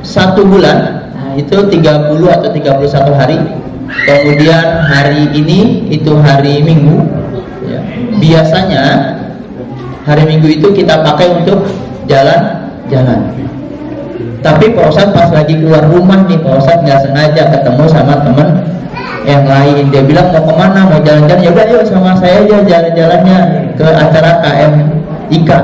1 bulan itu 30 atau 31 hari. Kemudian hari ini itu hari Minggu ya. Biasanya hari Minggu itu kita pakai untuk jalan-jalan. Tapi Pak Ustadz pas lagi keluar rumah nih, Pak Ustadz nggak sengaja ketemu sama temen yang lain. Dia bilang mau kemana, mau jalan-jalan. Ya udah yuk sama saya aja jalan-jalannya ke acara KM Ika.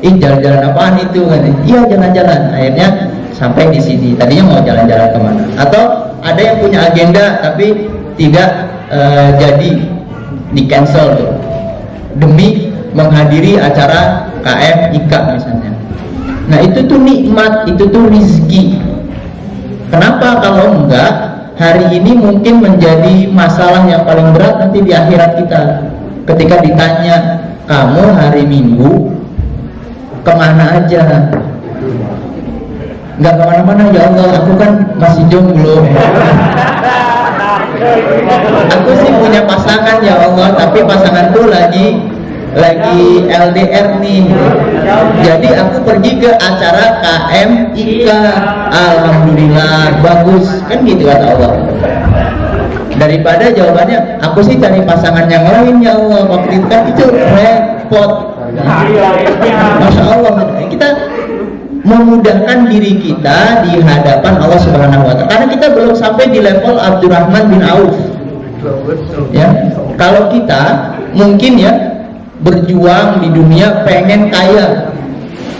Jalan-jalan apaan itu? Iya jalan-jalan. Akhirnya sampai di sini. Tadinya mau jalan-jalan kemana? Atau ada yang punya agenda tapi tidak jadi, di cancel tuh demi menghadiri acara KM Ika misalnya. Nah itu tuh nikmat, itu tuh rizki. Kenapa kalau enggak hari ini mungkin menjadi masalah yang paling berat nanti di akhirat kita. Ketika ditanya, kamu hari Minggu kemana aja? Enggak kemana-mana ya Allah, aku kan masih jomblo. Aku sih punya pasangan ya Allah, tapi pasanganku lagi LDR nih. Jadi aku pergi ke acara KM Ika. Alhamdulillah bagus kan gitu kata Allah. Daripada jawabannya aku sih cari pasangan yang lain ya Allah, waktu itu kan itu repot. Masya Allah, kita memudahkan diri kita di hadapan Allah Subhanahu wa Ta'ala, karena kita belum sampai di level Abdurrahman bin Auf ya. Kalau kita mungkin ya berjuang di dunia pengen kaya,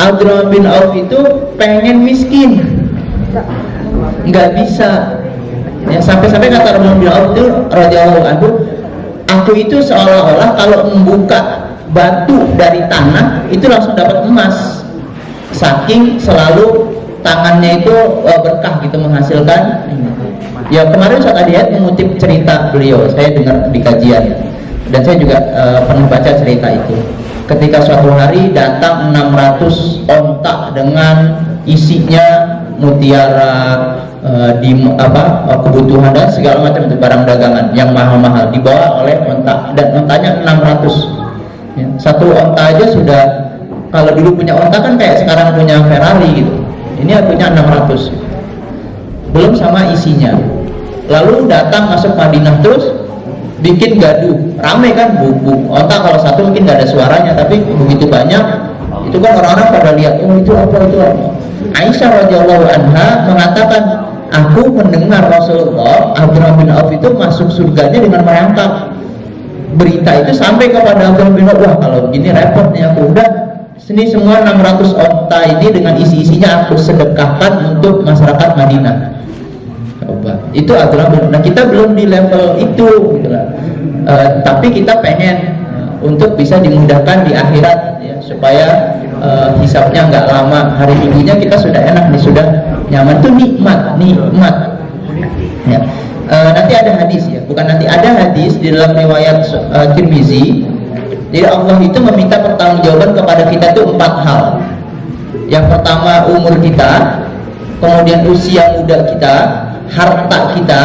Abdurrahman bin Auf itu pengen miskin, nggak bisa ya. Sampai-sampai kata Abdurrahman bin Auf itu radhiyallahu anhu, aku itu seolah-olah kalau membuka batu dari tanah itu langsung dapat emas, saking selalu tangannya itu berkah gitu menghasilkan. Ya kemarin Ustaz Adiyat mengutip cerita beliau, saya dengar di kajian dan saya juga pernah baca cerita itu. Ketika suatu hari datang 600 onta dengan isinya mutiara, kebutuhan dan segala macam itu barang dagangan yang mahal-mahal dibawa oleh onta, dan ontanya 600 ya. Satu onta aja sudah, kalau dulu punya onta kan kayak sekarang punya Ferrari gitu, ini punya 600, belum sama isinya. Lalu datang masuk Madinah terus bikin gaduh, rame kan, buku onta kalau satu mungkin nggak ada suaranya, tapi begitu banyak itu kan orang-orang pada lihat, oh itu apa. Aisyah radhiyallahu anha mengatakan, aku mendengar Rasulullah Abdurrahman bin Auf itu masuk surganya dengan merangkak. Berita itu sampai kepada Abdurrahman bin Auf, wah kalau begini repot nih aku, udah sini semua 600 onta ini dengan isi-isinya aku sedekahkan untuk masyarakat Madinah. Coba, itu Abdurrahman. Nah kita belum di level itu gitu lah. Tapi kita pengen untuk bisa dimudahkan di akhirat ya, supaya hisabnya nggak lama, hari minggunya kita sudah enak nih, sudah nyaman, tuh nikmat ya. Nanti ada hadis ya, bukan nanti, ada hadis di dalam riwayat Tirmizi. Jadi Allah itu meminta pertanggungjawaban kepada kita tuh 4 hal. Yang pertama umur kita, kemudian usia muda kita, harta kita,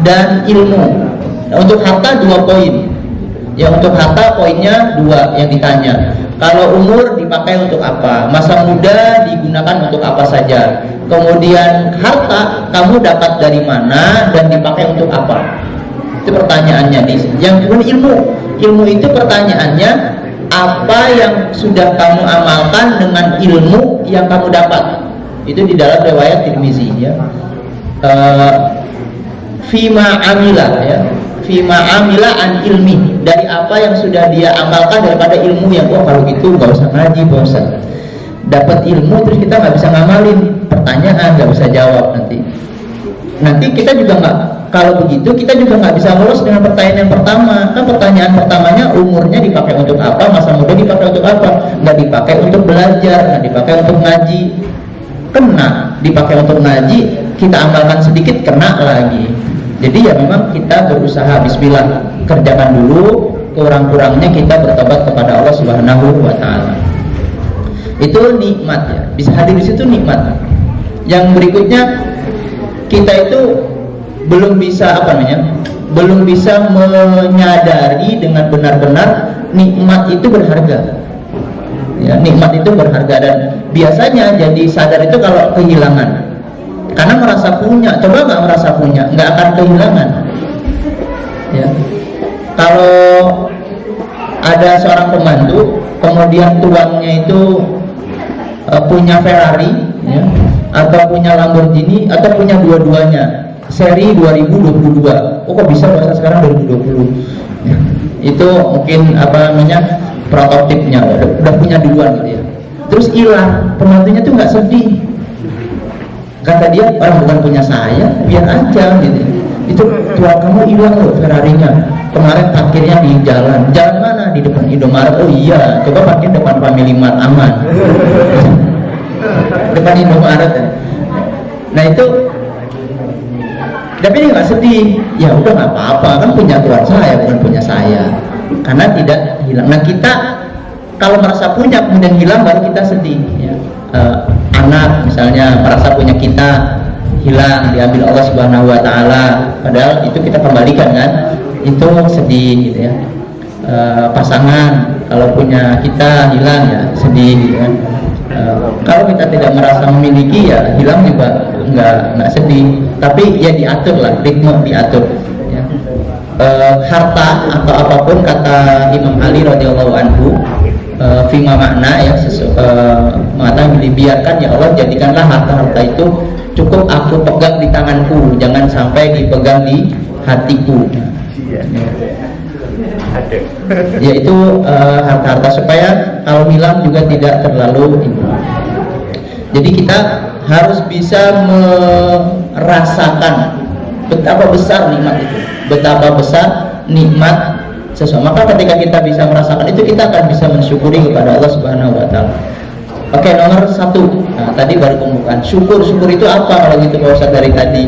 dan ilmu. Nah, untuk harta 2 poin ya, untuk harta poinnya 2 yang ditanya. Kalau umur dipakai untuk apa, masa muda digunakan untuk apa saja, kemudian harta kamu dapat dari mana dan dipakai untuk apa, itu pertanyaannya. Yang kedua ilmu itu pertanyaannya, apa yang sudah kamu amalkan dengan ilmu yang kamu dapat. Itu di dalam riwayat Tirmizi ya. Fima amila ya, fima amila an ilmi, dari apa yang sudah dia amalkan daripada ilmu yang, oh kalau gitu nggak usah ngaji, nggak usah. Dapat ilmu terus kita nggak bisa ngamalin, pertanyaan nggak bisa jawab, nanti kita juga nggak, kalau begitu kita juga nggak bisa lolos dengan pertanyaan yang pertama. Kan pertanyaan pertamanya umurnya dipakai untuk apa, masa muda dipakai untuk apa, nggak dipakai untuk belajar, nggak dipakai untuk ngaji, kena. Dipakai untuk ngaji, kita amalkan sedikit, kena lagi. Jadi ya memang kita berusaha, bismillah, kerjakan dulu, kurang-kurangnya kita bertobat kepada Allah Subhanahu wa Ta'ala. Itu nikmat ya, bisa hadir di situ nikmat. Yang berikutnya, kita itu belum bisa belum bisa menyadari dengan benar-benar nikmat itu berharga ya, nikmat itu berharga. Dan biasanya jadi sadar itu kalau kehilangan karena merasa punya. Coba nggak merasa punya, nggak akan kehilangan ya. Kalau ada seorang pembantu kemudian tuannya itu punya Ferrari ya, atau punya Lamborghini, atau punya dua-duanya seri 2022. Oh kok bisa bahasa sekarang 2020 itu mungkin apa namanya prototipnya udah punya duluan gitu ya, terus hilang, pembantunya tuh nggak sedih, kata dia orang bukan punya saya, biar aja gitu. Itu tuan kamu hilang loh Ferrarinya, kemarin parkirnya di jalan mana, di depan Indomaret. Oh iya, coba parkir depan Family Mart, aman. Depan Indomaret ya. Nah itu, tapi dia nggak sedih, ya udah nggak apa-apa, kan punya tuan saya bukan punya saya, karena tidak hilang. Nah kita kalau merasa punya kemudian hilang baru kita sedih ya. Anak misalnya merasa punya kita, hilang, diambil Allah Subhanahu wa Ta'ala, padahal itu kita kembalikan kan, itu sedih gitu ya. Pasangan kalau punya kita hilang ya sedih gitu kan. Kalau kita tidak merasa memiliki ya hilang juga nggak sedih, tapi ya diatur lah, ritme diatur ya. Harta atau apapun, kata Imam Ali radhiyallahu anhu, fima makna ya, mengatakan dibiarkan ya Allah, jadikanlah harta-harta itu cukup aku pegang di tanganku, jangan sampai dipegang di hatiku ya itu harta-harta, supaya kalau hilang juga tidak terlalu ini. Jadi kita harus bisa merasakan betapa besar nikmat itu, betapa besar nikmat sesuatu. Maka ketika kita bisa merasakan itu, kita akan bisa mensyukuri kepada Allah Subhanahu wa Ta'ala. Oke, nomor 1. Nah, tadi baru pembukaan. Syukur itu apa kalau gitu Pak Ustadz dari tadi?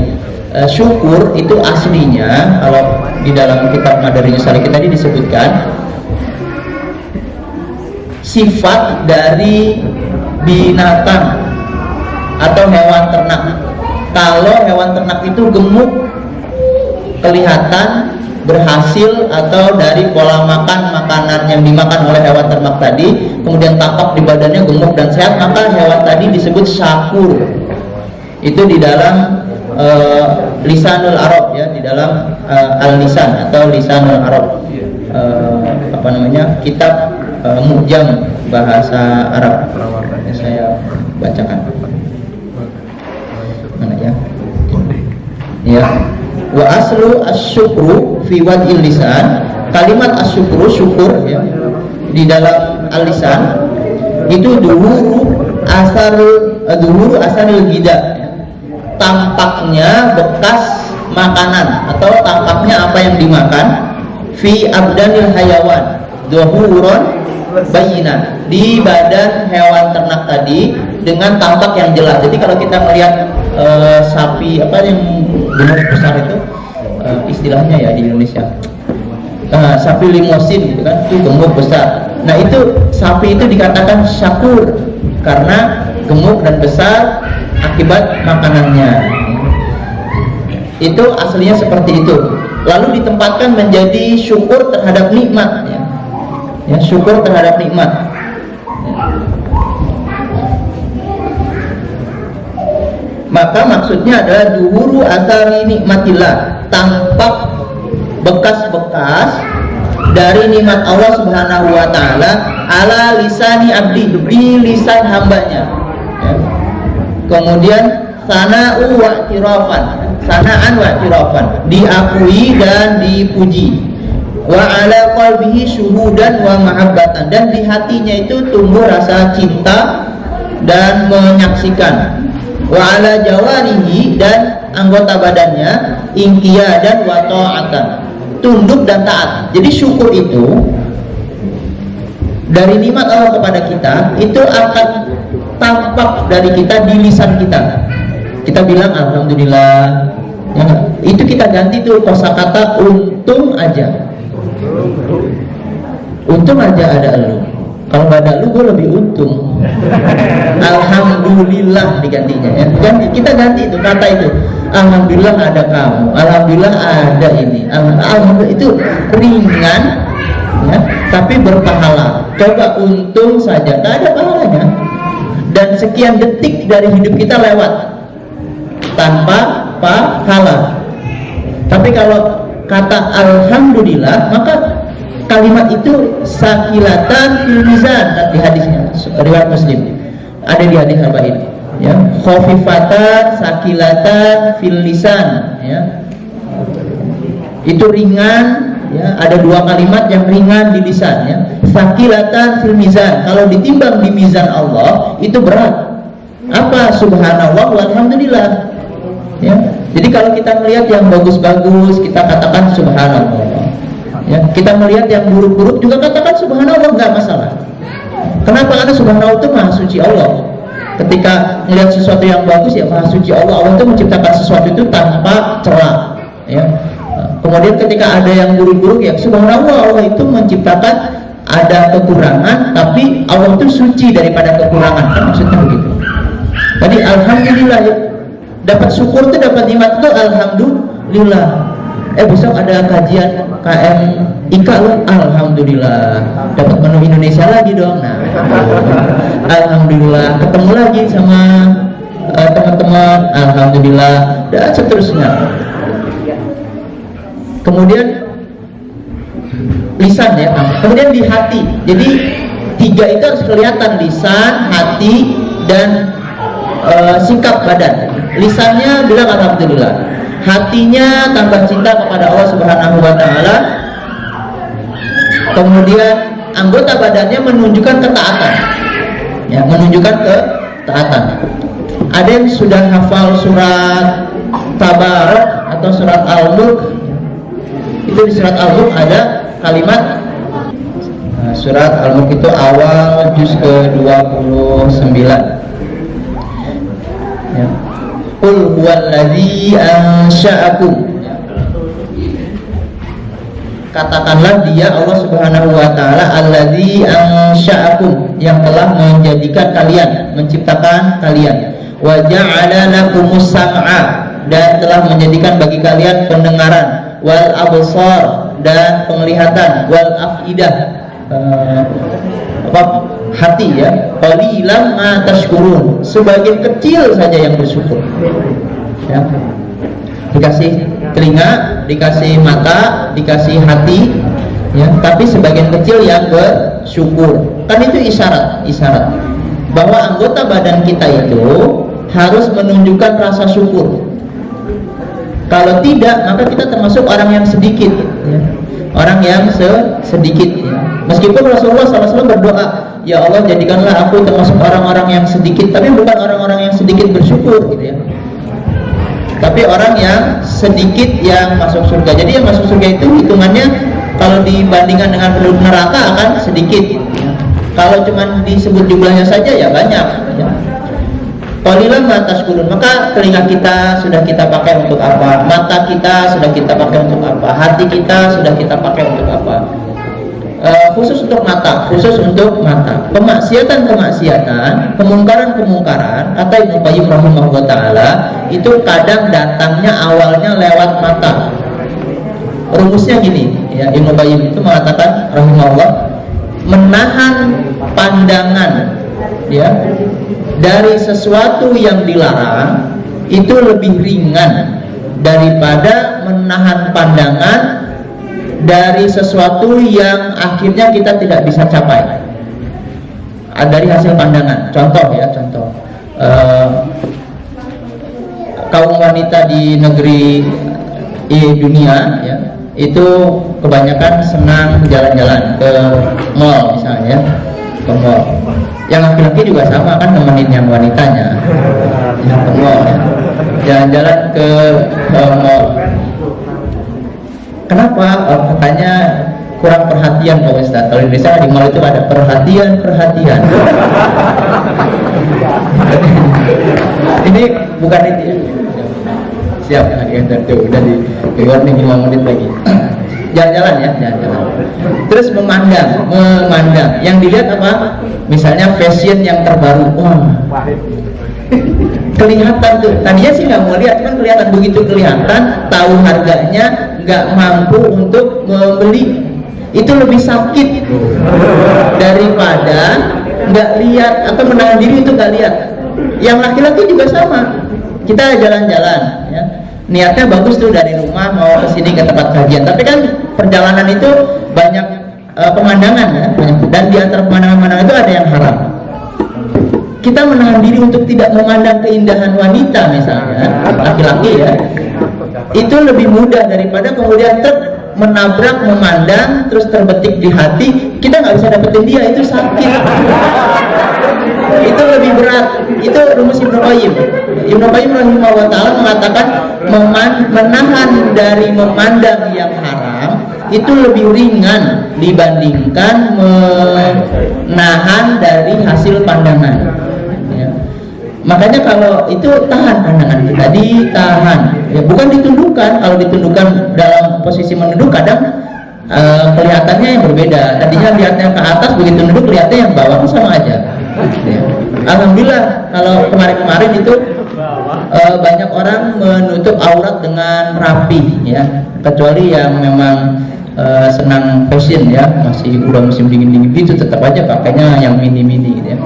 Syukur itu aslinya kalau di dalam kitab Madarijus Salikin tadi disebutkan sifat dari binatang atau hewan ternak. Kalau hewan ternak itu gemuk, kelihatan berhasil, atau dari pola makan makanan yang dimakan oleh hewan ternak tadi, kemudian tampak di badannya gemuk dan sehat, maka hewan tadi disebut syakur. Itu di dalam Lisanul Arab ya, di dalam Al-Lisan atau Lisanul Arab, apa namanya, kitab Mu'jam bahasa Arab. Saya bacakan mana ya. Ya, wa aslu asyukru fi wad'il lisan, kalimat asyukru, syukur ya, di dalam al-lisan itu duhuru asarul gida ya. Tampaknya bekas makanan atau tampaknya apa yang dimakan, fi abdanil hayawan duhuron bayinan, di badan hewan ternak tadi dengan tampak yang jelas. Jadi kalau kita melihat sapi apa yang benar besar itu, istilahnya ya di Indonesia sapi limosin gitu kan, itu gemuk besar. Nah itu sapi itu dikatakan syakur karena gemuk dan besar akibat makanannya. Itu aslinya seperti itu. Lalu ditempatkan menjadi syukur terhadap nikmat ya. Ya, syukur terhadap nikmat ya. Maka maksudnya adalah duhuru asari nikmatillah, tampak bekas-bekas dari nikmat Allah Subhanahu wa Ta'ala ala lisani abdi, di lisan hambanya ya. Kemudian sana'u wa tirafan, sana'an wa tirafan, diakui dan dipuji, wa ala qalbihi syuhudan wa mahabbatan, dan di hatinya itu tumbuh rasa cinta dan menyaksikan, wa ala jawarihi, dan anggota badannya inqiyadan wa ta'atan, tunduk dan taat. Jadi syukur itu dari nikmat Allah kepada kita itu akan tampak dari kita di lisan kita. Kita bilang alhamdulillah ya, itu kita ganti tuh kosakata untung aja. Untung aja ada elu. Kalau nggak ada elu gue lebih untung. Alhamdulillah digantinya ya. Kita ganti itu kata itu. Alhamdulillah ada kamu. Alhamdulillah ada ini. Alhamdulillah itu ringan ya, tapi berpahala. Coba untung saja, nggak ada pahalanya. Dan sekian detik dari hidup kita lewat. tanpa pahala. Tapi kalau kata alhamdulillah, maka kalimat itu sakilatan fil mizan, di hadisnya riwayat Muslim, ada di hadis arba'in, ya, khafifatan sakilatan fil lisan, ya, itu ringan, ya, ada dua kalimat yang ringan di lisan, ya, sakilatan fil mizan, kalau ditimbang di mizan Allah itu berat. Apa? Subhanallah walhamdulillah, ya. Jadi kalau kita melihat yang bagus-bagus, kita katakan subhanallah, ya. Kita melihat yang buruk-buruk juga katakan subhanallah, nggak masalah. Kenapa? Karena subhanallah itu maha suci Allah. Ketika melihat sesuatu yang bagus, ya maha suci Allah. Allah itu menciptakan sesuatu itu tanpa celah, ya. Kemudian ketika ada yang buruk-buruk, ya subhanallah, Allah itu menciptakan ada kekurangan, tapi Allah itu suci daripada kekurangan, kan maksudnya begitu. Tadi alhamdulillah, ya. Dapat syukur itu, dapat nikmat itu alhamdulillah. Besok ada kajian KM Ika loh, alhamdulillah dapat menu Indonesia lagi dong. Nah, alhamdulillah ketemu lagi sama teman-teman, alhamdulillah, dan seterusnya. Kemudian lisan, ya, kemudian di hati. Jadi tiga itu harus kelihatan, lisan, hati, dan sikap badan. Lisannya bilang alhamdulillah, hatinya tambah cinta kepada Allah Subhanahu wa Ta'ala, kemudian anggota badannya menunjukkan ketaatan, ya, menunjukkan ketaatan. Ada yang sudah hafal surat Tabarak atau surat Al-Mulk. Itu di surat Al-Mulk ada kalimat, surat Al-Mulk itu awal juz ke-29, ya. Qul huwallazi ansha'akum, katakanlah dia Allah Subhanahu wa Ta'ala allazi ansha'akum, yang telah menjadikan kalian, menciptakan kalian, wa ja'ala lakumus sam'a, dan telah menjadikan bagi kalian pendengaran, wal absar, dan penglihatan, wal afidah, hati, ya, qalilan ma tashkurun, sebagian kecil saja yang bersyukur, ya. Dikasih telinga, dikasih mata, dikasih hati, ya, tapi sebagian kecil yang bersyukur. Kan itu isyarat bahwa anggota badan kita itu harus menunjukkan rasa syukur. Kalau tidak, maka kita termasuk orang yang sedikit, ya. Orang yang sedikit, ya. Meskipun Rasulullah SAW berdoa, ya Allah jadikanlah aku termasuk orang-orang yang sedikit, tapi bukan orang-orang yang sedikit bersyukur, gitu, ya. Tapi orang yang sedikit yang masuk surga. Jadi yang masuk surga itu hitungannya kalau dibandingkan dengan penduduk neraka akan sedikit, ya. Kalau cuma disebut jumlahnya saja ya banyak, ya. Qalilan ma tashkurun, maka telinga kita sudah kita pakai untuk apa? Mata kita sudah kita pakai untuk apa? Hati kita sudah kita pakai untuk apa? Khusus untuk mata, kemaksiatan, kemungkaran, kata Ibnu Qayyim rahimahullah ta'ala, itu kadang datangnya awalnya lewat mata. Rumusnya gini, ya, Ibnu Qayyim itu mengatakan rahimahullah, menahan pandangan, ya, dari sesuatu yang dilarang itu lebih ringan daripada menahan pandangan dari sesuatu yang akhirnya kita tidak bisa capai dari hasil pandangan. Contoh, ya, kaum wanita di negeri dunia, ya, itu kebanyakan senang jalan-jalan ke mall misalnya, ya, ke mall. Yang laki-laki juga sama kan, nemenin yang wanitanya, ya, ke mall, ya, jalan-jalan ke mall. Kenapa? Katanya kurang perhatian Pak Ustaz. Kalau di desa di mall itu ada perhatian. Ini bukan itu, ya. Siap, ya, udah di warning 5 menit lagi. Jalan-jalan, ya, jalan-jalan. Terus memandang. Yang dilihat apa? Misalnya fashion yang terbaru. Kelihatan tuh. Tadinya sih nggak mau lihat, cuman kelihatan, begitu kelihatan, tahu harganya, nggak mampu untuk membeli. Itu lebih sakit daripada nggak lihat atau menahan diri itu nggak lihat. Yang laki-laki juga sama. kita jalan-jalan ya, niatnya bagus tuh dari rumah mau ke sini ke tempat kajian, tapi kan perjalanan itu banyak pemandangan ya, dan di antara pemandangan-pemandangan itu ada yang haram. Kita menahan diri untuk tidak memandang keindahan wanita misalnya, laki-laki ya, itu lebih mudah daripada kemudian menabrak, memandang, terus terbetik di hati, kita nggak bisa dapetin dia, itu sakit. Itu lebih berat. Itu rumus Ibnu Qayyim. Ibnu Qayyim rahimahullah ta'ala mengatakan menahan dari memandang yang haram itu lebih ringan dibandingkan menahan dari hasil pandangan ya. Makanya kalau itu tahan pandangan kita, ditahan ya, bukan ditundukkan. Kalau ditundukkan dalam posisi menunduk kadang kelihatannya yang berbeda. Tadinya lihatnya ke atas, begitu nunduk lihatnya yang bawah, sama aja ya. Alhamdulillah kalau kemarin-kemarin itu banyak orang menutup aurat dengan rapi ya, kecuali yang memang senang fashion ya, masih udah musim dingin-dingin gitu tetap aja pakainya yang mini-mini gitu ya.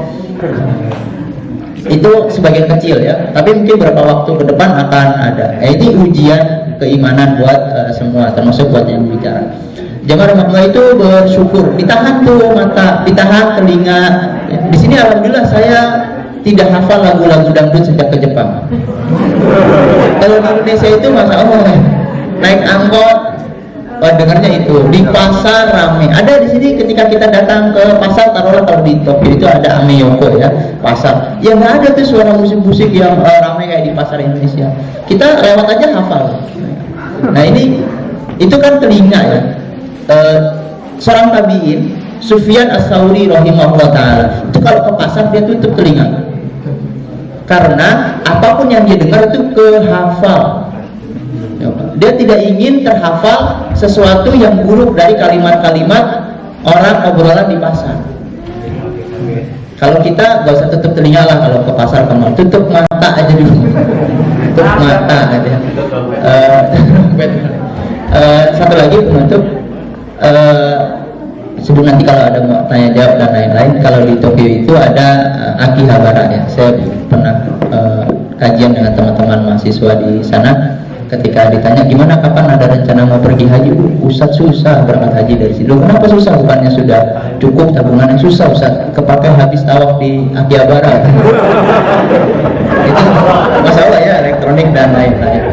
Itu sebagian kecil ya, tapi mungkin beberapa waktu ke depan akan ada. Ini ujian keimanan buat semua, termasuk buat yang bicara. Jamaah rahmatullah itu bersyukur, ditahan tuh mata, ditahan telinga. Di sini alhamdulillah saya tidak hafal lagu-lagu dangdut sejak ke Jepang. Kalau di Indonesia itu masa Allah naik angkot, dengarnya itu di pasar rame. Ada di sini ketika kita datang ke pasar, taruhlah kalau di Tokyo itu ada Ameyoko ya, pasar. Ya nggak ada tuh suara musik-musik yang rame kayak di pasar Indonesia. Kita lewat aja hafal. Nah ini itu kan telinga ya. Seorang tabi'in Sufyan As-Tsauri rahimahullah ta'ala itu kalau ke pasar dia tutup telinga, karena apapun yang dia dengar itu kehafal. Dia tidak ingin terhafal sesuatu yang buruk dari kalimat-kalimat orang obrolan di pasar. Kalau kita gak usah tutup telinga lah kalau ke pasar, kamu tutup mata aja dulu. Tutup mata aja. Satu lagi penutup, sebelum nanti kalau ada mau tanya jawab dan lain-lain, kalau di Tokyo itu ada Akihabara ya. Saya pernah kajian dengan teman-teman mahasiswa di sana. Ketika ditanya gimana kapan ada rencana mau pergi haji, Ustadz susah berangkat haji dari sini. Kenapa susah? Bukannya sudah cukup tabungannya? Susah Ustadz, kepake habis tawaf di Akihabara. Itu masalah ya, elektronik dan lain-lain.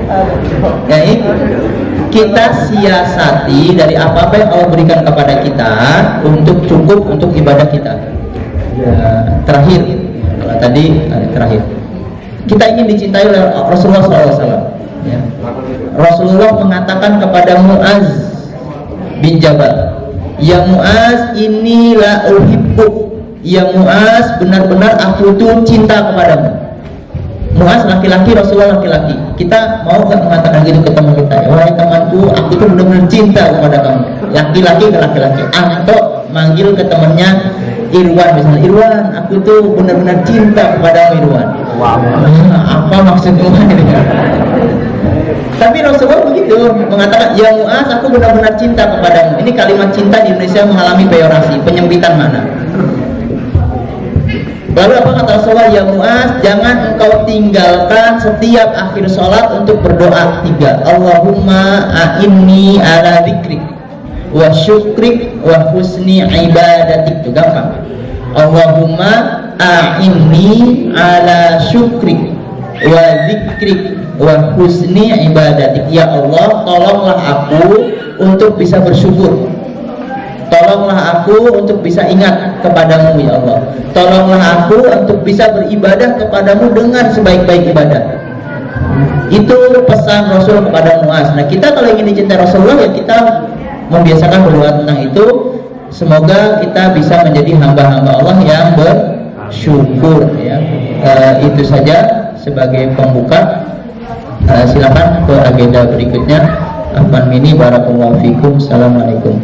Ya, ini kita siasati dari apa-apa yang Allah berikan kepada kita untuk cukup untuk ibadah kita. Terakhir, kalau tadi terakhir, kita ingin dicintai oleh Rasulullah SAW. Ya. Rasulullah mengatakan kepada Muaz bin Jabal, ya Muaz, inilah uhibbuk. Ya Muaz, benar-benar aku tuh cinta kepadamu. Muaz laki-laki, Rasulullah laki-laki. Kita mau nggak mengatakan gitu ke teman kita? Ya, wahai temanku, aku tuh benar-benar cinta kepada kamu. Laki-laki ke laki-laki. Atau manggil ke temannya Irwan misalnya, Irwan, aku tuh benar-benar cinta kepadamu Irwan. Wow. Apa maksudnya ini? Tapi Rasulullah begitu mengatakan, ya Muaz, aku benar-benar cinta kepadamu. Ini kalimat cinta di Indonesia mengalami peyorasi, penyempitan mana? Lalu apa kata Rasulullah? Ya Muaz, jangan engkau tinggalkan setiap akhir sholat untuk berdoa 3. Allahumma a'inni ala dzikrik wa syukrik wa husni ibadatik. Itu gampang. Allahumma a'inni ala syukrik wa dzikrik wa husni ibadatik. Ya Allah, tolonglah aku untuk bisa bersyukur, tolonglah aku untuk bisa ingat kepadamu ya Allah, tolonglah aku untuk bisa beribadah kepadamu dengan sebaik-baik ibadah. Itu pesan Rasul kepada Muaz. Nah kita kalau ingin dicintai Rasulullah ya kita membiasakan berdoa tentang itu. Semoga kita bisa menjadi hamba-hamba Allah yang bersyukur ya. Itu saja sebagai pembuka. Silakan ke agenda berikutnya. Afwan mini barakallahu fikum. Assalamualaikum.